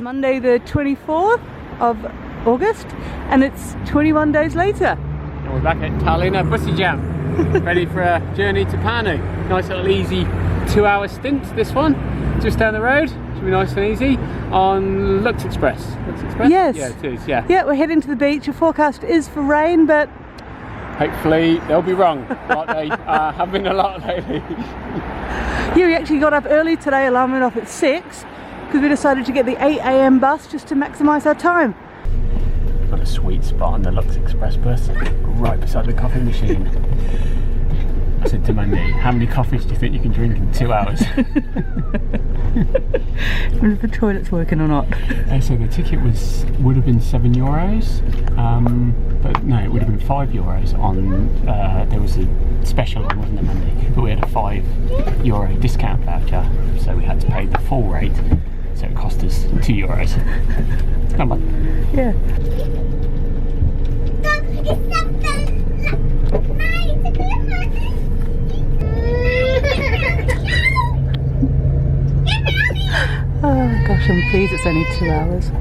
Monday the 24th of August, and it's 21 days later. And we're back at Tallinn at Bussy Jam, ready for a journey to PÄRNU. Nice little easy 2-hour stint, this one, just down the road. Should be nice and easy on Lux Express. Lux Express? Yes. Yeah, it is, yeah. Yeah, we're heading to the beach. The forecast is for rain, but hopefully they'll be wrong, like they have been a lot lately. Yeah, we actually got up early today, alarm went off at 6, because we decided to get the 8 AM bus just to maximise our time. Got a sweet spot on the Lux Express bus, right beside the coffee machine. I said to Mandy, how many coffees do you think you can drink in 2 hours? Wonder if the toilet's working or not. So the ticket would have been €7, but no, it would have been €5 on, there was a special one, wasn't there, Mandy? But we had a €5 discount voucher, so we had to pay the full rate, so it cost us €2. Come on. Yeah. Oh gosh, I'm pleased it's only 2 hours.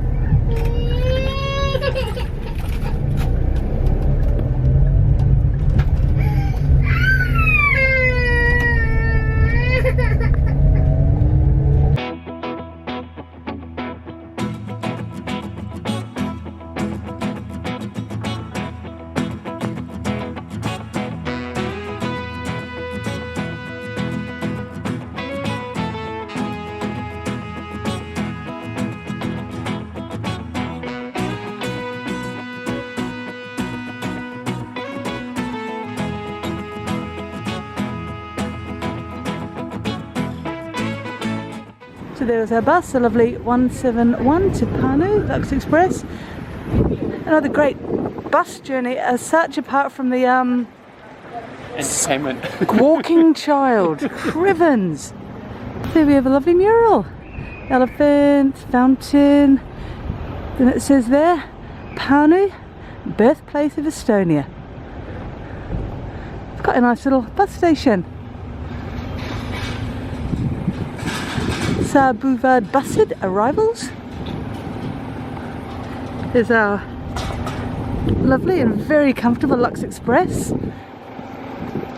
So there was our bus, a lovely 171 to PÄRNU, Lux Express. Another great bus journey as such, apart from the entertainment. Walking child, Crivens. There we have a lovely mural. Elephant, fountain. Then it says there, PÄRNU, birthplace of Estonia. It's got a nice little bus station. Boulevard Bussid arrivals. There's our lovely and very comfortable Lux Express.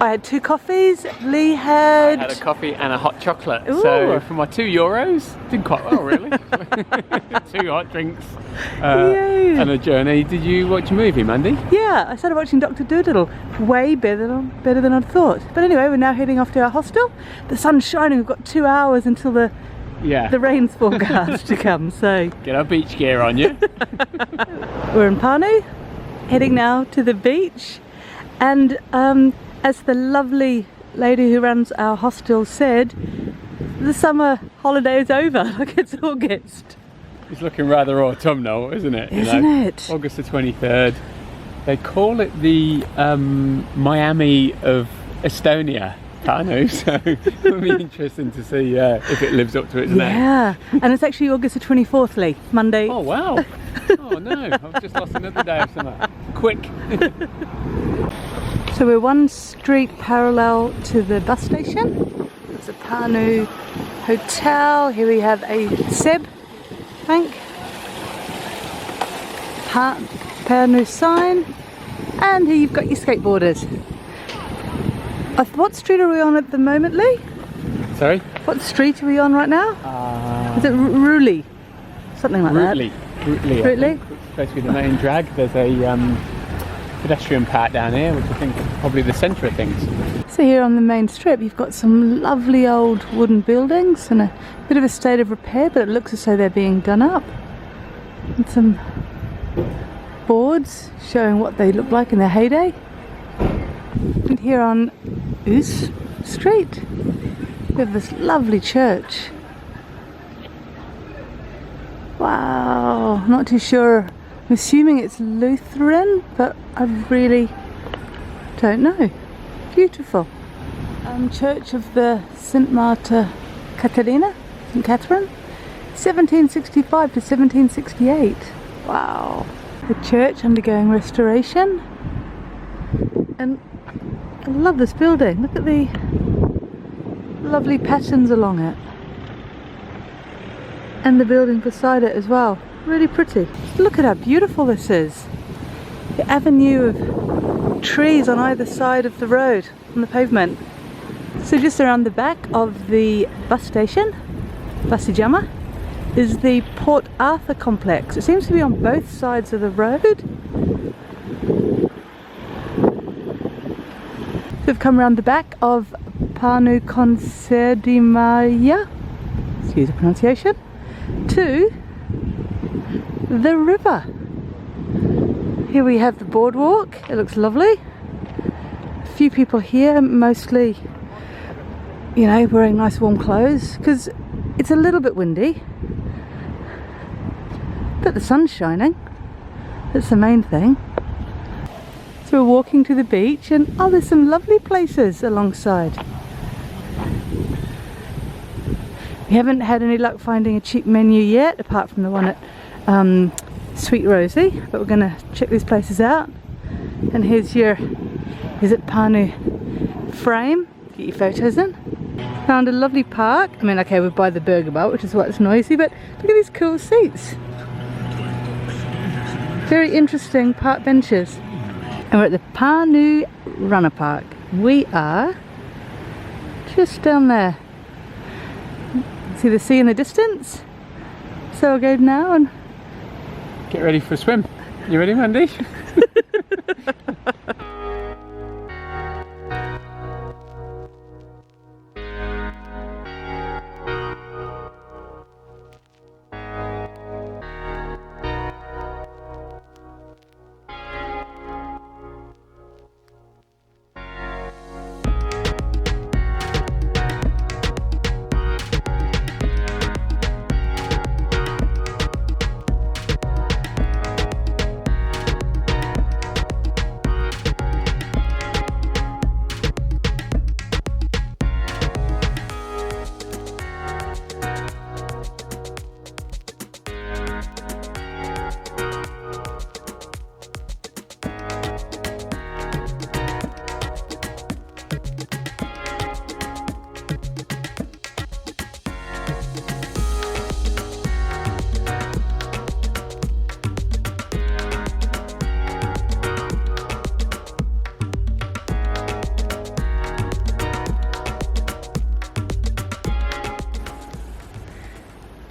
I had 2 coffees. Lee had... I had a coffee and a hot chocolate. Ooh. So for my €2, did quite well really. 2 hot drinks and a journey. Did you watch a movie, Mandy? Yeah, I started watching Dr. Doolittle. Way better than I'd thought. But anyway, we're now heading off to our hostel. The sun's shining. We've got 2 hours until the rain's forecast to come. So get our beach gear on you. We're in PÄRNU, heading now to the beach, and as the lovely lady who runs our hostel said, the summer holiday is over, like it's August. It's looking rather autumnal, isn't it? Isn't it? August the 23rd. They call it the Miami of Estonia, PÄRNU, so it'll be interesting to see if it lives up to its name. Yeah, and it's actually August the 24th, Lee, Monday. Oh wow! Oh no, I've just lost another day of summer. Quick! So we're one street parallel to the bus station. It's a PÄRNU hotel. Here we have a SEB bank, PÄRNU sign, and here you've got your skateboarders. What street are we on at the moment, Lee? Sorry? What street are we on right now? Is it Ruli? Something like that. Rutli. It's supposed to be the main drag. There's a pedestrian part down here, which I think is probably the centre of things. So here on the main strip you've got some lovely old wooden buildings and a bit of a state of repair, but it looks as though they're being done up. And some boards showing what they look like in their heyday. And here on Oos Street we have this lovely church. Wow, not too sure. I'm assuming it's Lutheran, but I really don't know. Beautiful. Church of the St. Marta Caterina, St. Catherine, 1765 to 1768. Wow. The church undergoing restoration. And I love this building. Look at the lovely patterns along it. and the building beside it as well. Really pretty. Look at how beautiful this is. The avenue of trees on either side of the road, on the pavement. So just around the back of the bus station, Basijama, is the Port Arthur complex. It seems to be on both sides of the road. So we've come around the back of PÄRNU Estonia, excuse the pronunciation, to the river. Here we have the boardwalk. It looks lovely. A few people here, mostly, you know, wearing nice warm clothes because it's a little bit windy, but the sun's shining. That's the main thing. So we're walking to the beach and oh, there's some lovely places alongside. We haven't had any luck finding a cheap menu yet, apart from the one at Sweet Rosie, but we're going to check these places out. And here's your Visit PÄRNU frame, get your photos in. Found a lovely park. I mean, okay, we're by the burger bar, which is why it's noisy, but look at these cool seats. Very interesting park benches. And we're at the PÄRNU Runner Park. We are just down there. See the sea in the distance? So I'll go now and get ready for a swim. You ready, Mandy?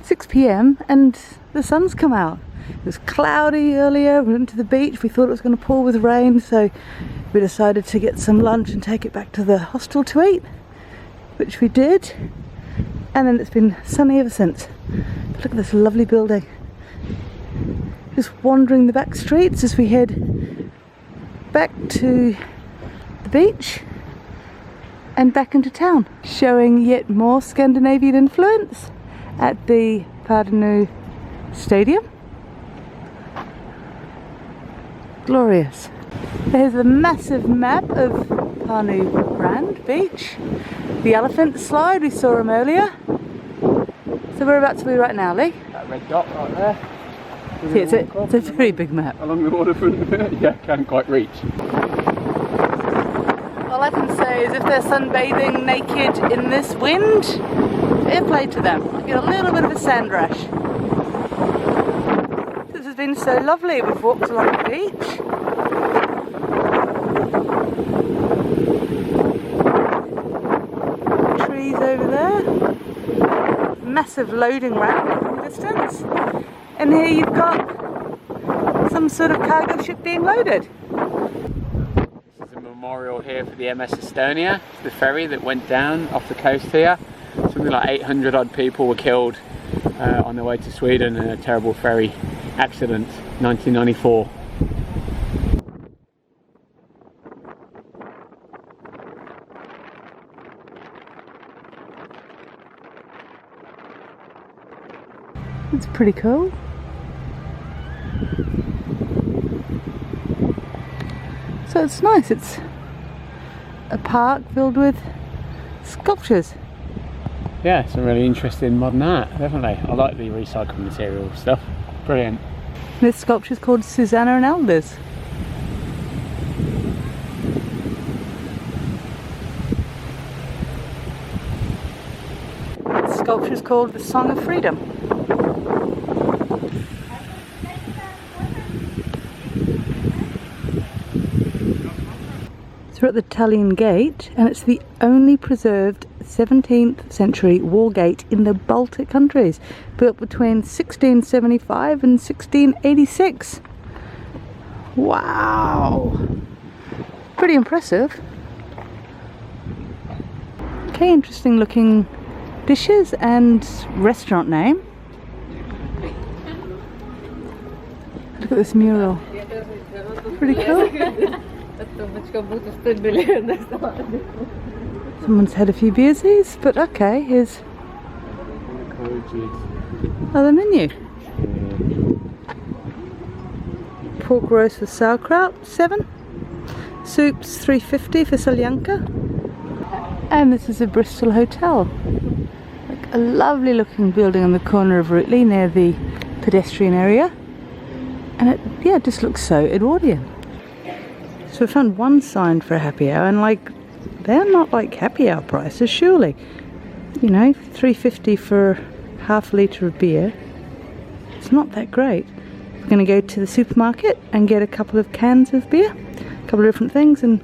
6 p.m. and the sun's come out. It was cloudy earlier, we went to the beach, we thought it was going to pour with rain, so we decided to get some lunch and take it back to the hostel to eat, which we did, and then it's been sunny ever since. But look at this lovely building. Just wandering the back streets as we head back to the beach and back into town, showing yet more Scandinavian influence at the PÄRNU Stadium. Glorious. There's a massive map of PÄRNU Grand Beach. The elephant slide, we saw them earlier. So whereabouts are we right now, Lee? That red dot right there. See, it's a very big map. Along the waterfront, yeah, can't quite reach. All I can say is if they're sunbathing naked in this wind, fair play to them. I get a little bit of a sand rash. This has been so lovely. We've walked along the beach. Trees over there. Massive loading ramp in the distance. And here you've got some sort of cargo ship being loaded. This is a memorial here for the MS Estonia, the ferry that went down off the coast here. Something like 800 odd people were killed on their way to Sweden in a terrible ferry accident, 1994. It's pretty cool. So it's nice, it's a park filled with sculptures. Yeah, some really interesting modern art, definitely. I like the recycled material stuff. Brilliant. This sculpture is called Susanna and Elders. This sculpture is called The Song of Freedom. So we're at the Tallinn gate, and it's the only preserved 17th century wall gate in the Baltic countries, built between 1675 and 1686. Wow! Pretty impressive. Okay, interesting looking dishes and restaurant name. Look at this mural. Pretty cool. Someone's had a few beersies, but okay, here's another menu. Pork roast with sauerkraut, 7. Soups, 3.50 for solyanka. And this is a Bristol hotel. Like a lovely looking building on the corner of Frugal near the pedestrian area. And it, yeah, it just looks so Edwardian. So we found one sign for a happy hour, and like, they're not like happy hour prices, surely. You know, 3.50 for half a litre of beer. It's not that great. We're going to go to the supermarket and get a couple of cans of beer, a couple of different things, and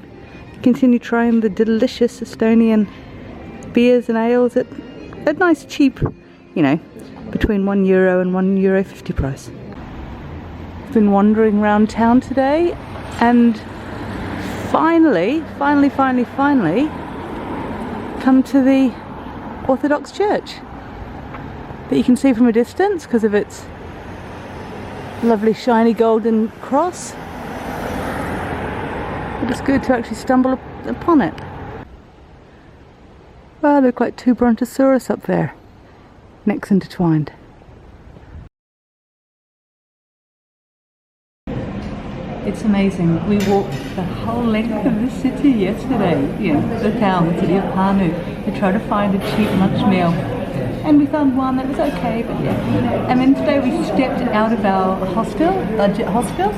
continue trying the delicious Estonian beers and ales at a nice cheap, you know, between €1 and €1.50 price. I've been wandering around town today, and finally come to the Orthodox Church that you can see from a distance because of its lovely shiny golden cross. But it's good to actually stumble upon it. Wow, they look like 2 brontosaurus up there, necks intertwined. It's amazing. We walked the whole length of the city yesterday, the town, the city of PÄRNU, to try to find a cheap lunch meal. And we found one that was okay, but yeah. And then today we stepped out of our budget hostel.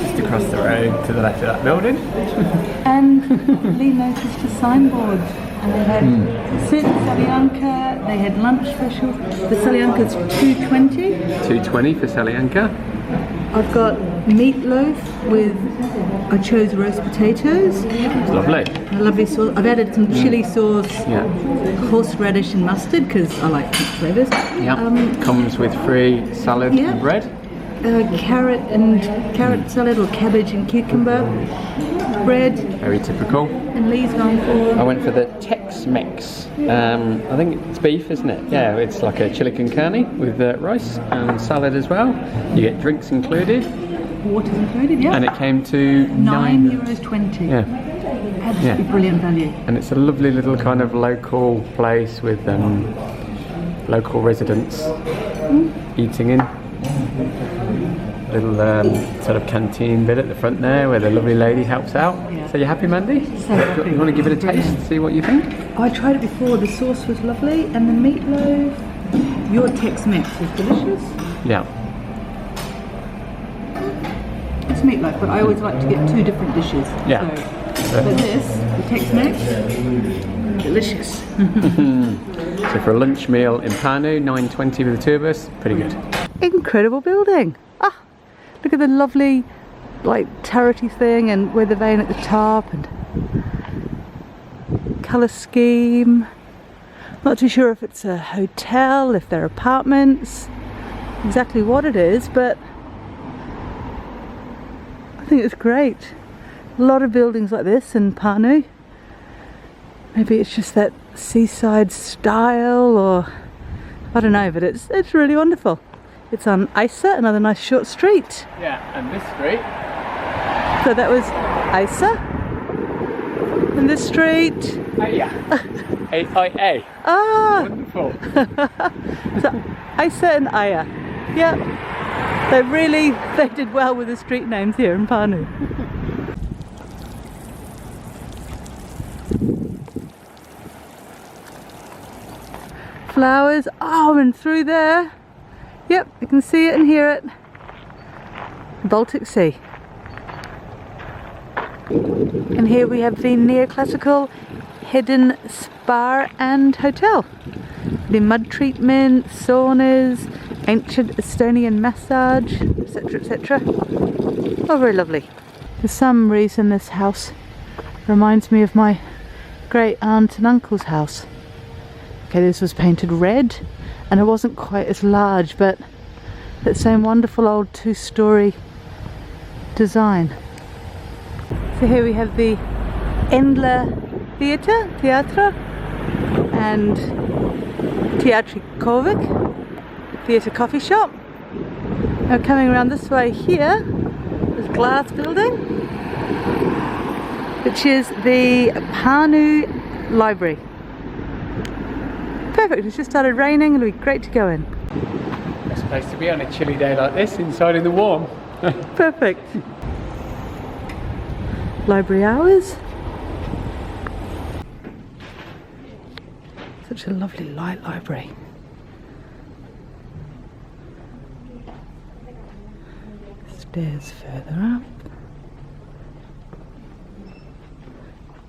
Just across the road to the left of that building. And Lee noticed a signboard. And they had soup, solyanka, they had lunch specials. The solyanka's $2.20. $2.20 for solyanka. I've got meatloaf with, I chose roast potatoes. Lovely. A lovely sauce. I've added some chili sauce, horseradish and mustard because I like flavours. Yeah. Comes with free salad and bread. Carrot salad or cabbage and cucumber. Bread. Very typical. And Lee's gone for... I went for the Tex-Mex. I think it's beef, isn't it? Yeah, it's like a chili con carne with rice and salad as well. You get drinks included. Water's included, yeah. And it came to €9.20. Yeah. Absolutely brilliant value. And it's a lovely little kind of local place with local residents eating in. Little sort of canteen bit at the front there where the lovely lady helps out. Yeah. So you happy, Mandy? So happy. You want to give it a taste, see what you think? I tried it before, the sauce was lovely, and the meatloaf, your Tex-Mex was delicious. Yeah. It's meatloaf, but I always like to get 2 different dishes. Yeah. So this, the Tex-Mex, delicious. So for a lunch meal in PÄRNU, $9.20 with the 2 of us, pretty good. Incredible building. Look at the lovely, like, turrety thing, and weather vane at the top, and colour scheme. Not too sure if it's a hotel, if they're apartments, exactly what it is, but I think it's great. A lot of buildings like this in PÄRNU. Maybe it's just that seaside style, or I don't know, but it's really wonderful. It's on Isa, another nice short street. Yeah, and this street. So that was Isa. And this street. Aya. A-I-A. Ah! Wonderful. So Isa and Aya. Yeah. They did well with the street names here in PÄRNU. Flowers. Oh, and through there. Yep, you can see it and hear it. Baltic Sea. And here we have the neoclassical hidden spa and hotel. The mud treatment, saunas, ancient Estonian massage, etc., etc. Oh, very lovely. For some reason this house Reminds me of my great aunt and uncle's house. Okay, this was painted red and it wasn't quite as large, but that same wonderful old two-story design. So here we have the Endler Theatre and Teatrikovic Theatre coffee shop. Now coming around this way here, this glass building, which is the PÄRNU Library. Perfect, it's just started raining and it'll be great to go in. Best place to be on a chilly day like this, inside in the warm. Perfect. Library hours. Such a lovely light library. Stairs further up.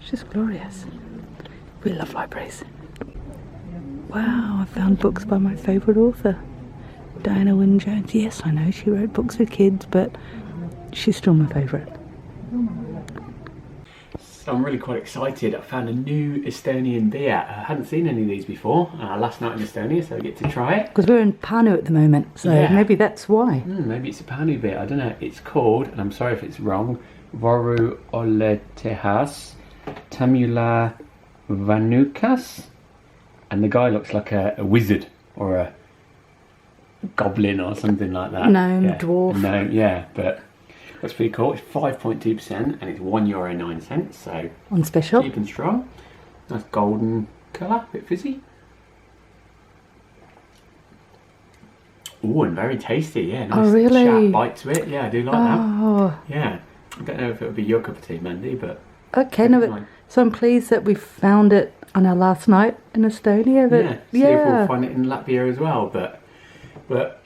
It's just glorious. We love libraries. Wow, I found books by my favourite author, Diana Wynne Jones. Yes, I know she wrote books for kids, but she's still my favourite. So I'm really quite excited. I found a new Estonian beer. I hadn't seen any of these before. Last night in Estonia, so I get to try it. Because we're in PÄRNU at the moment, so yeah. Maybe that's why. Maybe it's a PÄRNU beer. I don't know. It's called, and I'm sorry if it's wrong, Voru Oletehas Tamula Vanukas. And the guy looks like a wizard or a goblin or something like that. Gnome, yeah. dwarf. Gnome, yeah, but that's pretty cool. It's 5.2% and it's €1.09, so on special. Cheap and strong. Nice golden colour, a bit fizzy. Oh, and very tasty, yeah. Nice really? sharp bite to it. Yeah, I do like that. Yeah. I don't know if it would be your cup of tea, Mandy, but... Okay, no, but so I'm pleased that we found it on our last night in Estonia. But see if we'll find it in Latvia as well. But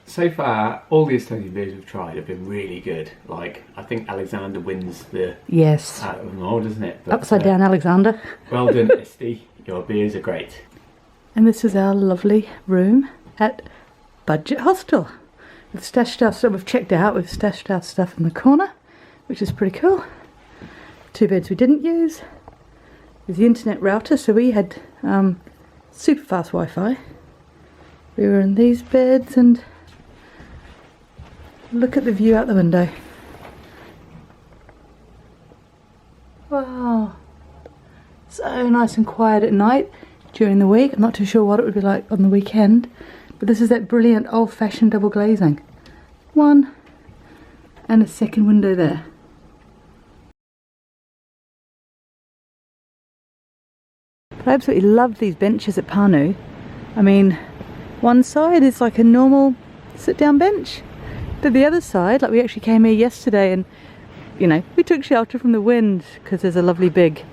so far, all the Estonian beers we've tried have been really good. Like, I think Alexander wins the out of them all, doesn't it? But, upside down, Alexander. Well done, Esti. Your beers are great. And this is our lovely room at Budget Hostel. We've stashed our stuff. We've checked out. We've stashed our stuff in the corner, which is pretty cool. 2 beds we didn't use. There's the internet router, so we had super fast Wi-Fi. We were in these beds and look at the view out the window. Wow, so nice and quiet at night during the week. I'm not too sure what it would be like on the weekend, but this is that brilliant old-fashioned double glazing. One and a second window there. I absolutely love these benches at PÄRNU. I mean, one side is like a normal sit-down bench, but the other side, like we actually came here yesterday and, you know, we took shelter from the wind because there's a lovely big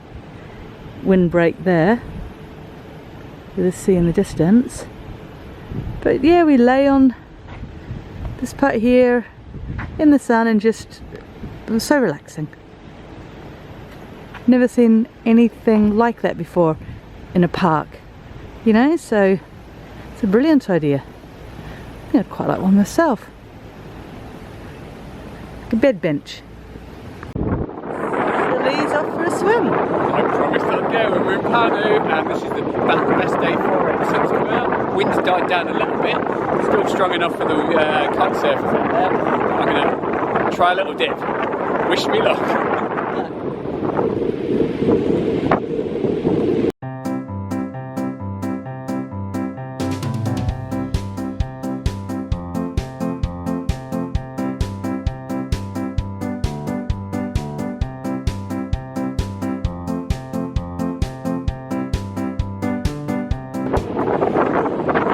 windbreak there with the sea in the distance. But yeah, we lay on this part here in the sun and just, it was so relaxing. Never seen anything like that before in a park, you know, so it's a brilliant idea. I think I'd quite like one myself. Like a bed bench. Lily's off for a swim. I promised I'd go when we're in PÄRNU, and this is the best day for it. The sun's come out, wind's died down a little bit, still strong enough for the kite surfers out there. I'm going to try a little dip. Wish me luck.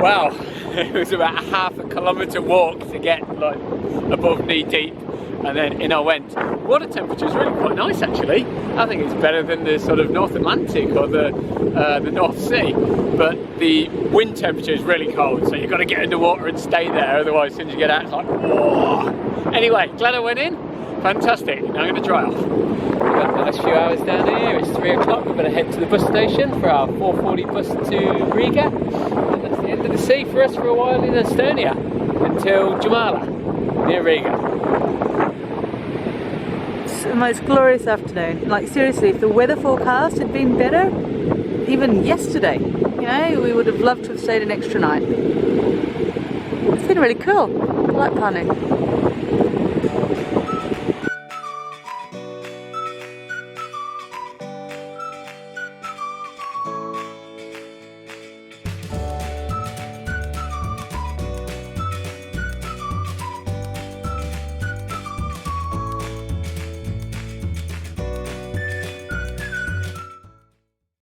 Wow, it was about a ½ kilometre walk to get like above knee deep, and then in I went. Water temperature is really quite nice actually. I think it's better than the sort of North Atlantic or the North Sea, but the wind temperature is really cold, so you've got to get underwater and stay there, otherwise as soon as you get out it's like, whoa. Anyway, glad I went in. Fantastic. Now I'm going to dry off. We've got a nice few hours down here. It's 3 o'clock. We're going to head to the bus station for our 4:40 bus to Riga. And that's the end of the sea for us for a while in Estonia until Jumala, near Riga. So a most glorious afternoon. Like seriously, if the weather forecast had been better, even yesterday, you know, we would have loved to have stayed an extra night. It's been really cool. I like PÄRNU.